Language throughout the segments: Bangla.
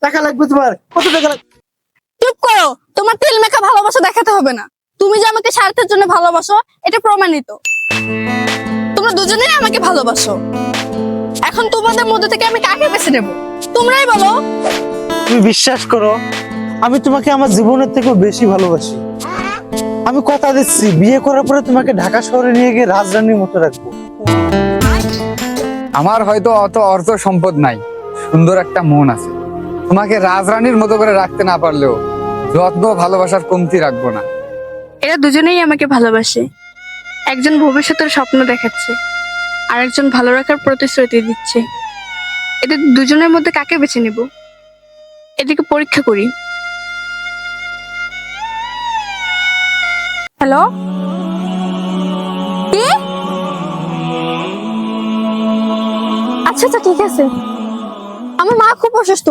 টাকা লাগবে তোমার, কত টাকা লাগবে? চুপ করো, তোমার তেল মেখা ভালোবাসা দেখাতে হবে না। তুমি যে আমাকে স্বার্থের জন্য ভালোবাসো এটা প্রমাণিত। তোমরা দুজনেই আমাকে ভালোবাসো। এখন তোমাদের মধ্যে থেকে আমি কাকে বেছে নেব তোমরাই বলো। তুমি বিশ্বাস করো, আমি তোমাকে আমার জীবনের থেকেও বেশি ভালোবাসি। আমি কথা দিচ্ছি, বিয়ে করার পরে তোমাকে ঢাকা শহরে নিয়ে গিয়ে রাজরানীর মতো রাখবো। আমার হয়তো অত অর্থ সম্পদ নাই, সুন্দর একটা মন আছে। তোমাকে রাজরানীর মতো করে রাখতে না পারলেও যত্ন ভালোবাসার কমতি রাখবো না। এরা দুজনেই আমাকে ভালোবাসে। একজন ভবিষ্যতের স্বপ্ন দেখাচ্ছে, আর একজন ভালো রাখার প্রতিশ্রুতি দিচ্ছে। এদের দুজনের মধ্যে কাকে বেছে নেব, এদিকে পরীক্ষা করি। হ্যালো, কি? আচ্ছা আচ্ছা ঠিক আছে। আমার মা খুব অসুস্থ,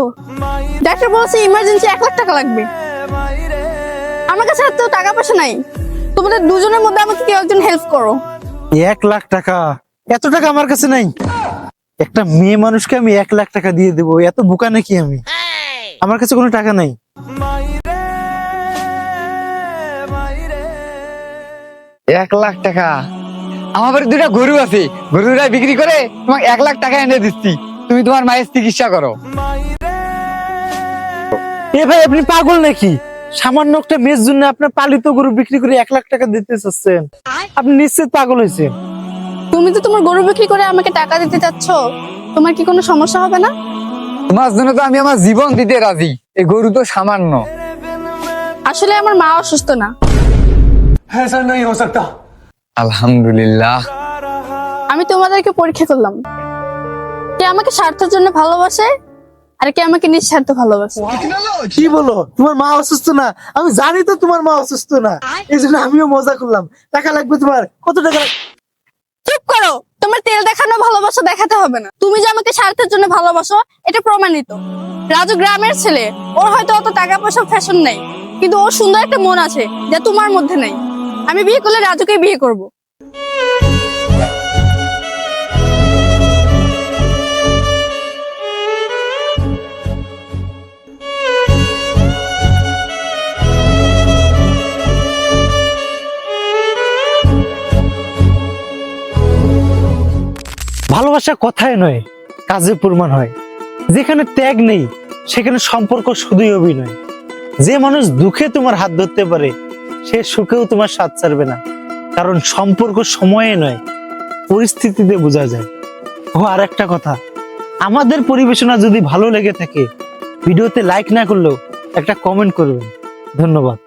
ডাক্তার বলেছে ইমার্জেন্সি 1 লাখ টাকা লাগবে। আমার কাছে এত টাকা পয়সা নাই। তোমাদের দুজনের মধ্যে আমাকে কেউ একজন হেল্প করো। 1 লাখ টাকা? এত টাকা আমার কাছে নাই। একটা মেয়ে মানুষকে আমি 1 লাখ টাকা দিয়ে দেবো? এত বোকা নাকি আমি? আমার কাছে কোনো টাকা নাই। 1 লাখ টাকা? আমার বাড়ি 2টা গরু আছে, গরুরা বিক্রি করে তোমাকে 1 লাখ টাকা এনে দিচ্ছি। তুমি তোমার মায়ের চিকিৎসা করো। এ ভাই, আপনি পাগল নাকি? সামান্য একটা মেয়ের জন্য আপনার পালিত গরু বিক্রি করে 1 লাখ টাকা দিতে চাচ্ছেন? আপনি নিশ্চিত পাগল হয়েছেন। তুমি তো তোমার গরু বিক্রি করে আমাকে টাকা দিতে চাচ্ছ, তোমার কি কোনো সমস্যা হবে না? তোমার জন্য তো আমি আমার জীবন দিতে রাজি। এই গরু তো সামান্য। আসলে আমার মা অসুস্থ না। ऐसा नहीं हो सकता। আলহামদুলিল্লাহ। আমি তোমাদেরকে পরীক্ষা করলাম, কে আমাকে স্বার্থের জন্য ভালোবাসে আর কে আমাকে নিঃস্বার্থ ভালোবাসে। কি বলো, তোমার মা অসুস্থ না? আমি জানি তো তোমার মা অসুস্থ না, এই জন্য আমিও মজা করলাম। টাকা লাগবে তোমার, কত টাকা লাগবে? চুপ করো, তোমার তেল দেখানো ভালোবাসা দেখাতে হবে না। তুমি যে আমাকে স্বার্থের জন্য ভালোবাসো এটা প্রমাণিত। রাজু গ্রামের ছেলে, ওর হয়তো অত টাকা পয়সা ফ্যাশন নেই, কিন্তু ওর সুন্দর একটা মন আছে যা তোমার মধ্যে নেই। আমি বিয়ে করলে রাজুকে বিয়ে করব। ভালোবাসা কথায় নয়, কাজে প্রমাণ হয়। যেখানে ত্যাগ নেই সেখানে সম্পর্ক শুধুই অভিনয়। যে মানুষ দুঃখে তোমার হাত ধরতে পারে সে সুখেও তোমার সাথ ছাড়বে না, কারণ সম্পর্ক সময়ে নয় পরিস্থিতিতে বোঝা যায়। ও আর একটা কথা, আমাদের পরিবেশনা যদি ভালো লেগে থাকে ভিডিওতে লাইক না করলেও একটা কমেন্ট করবেন। ধন্যবাদ।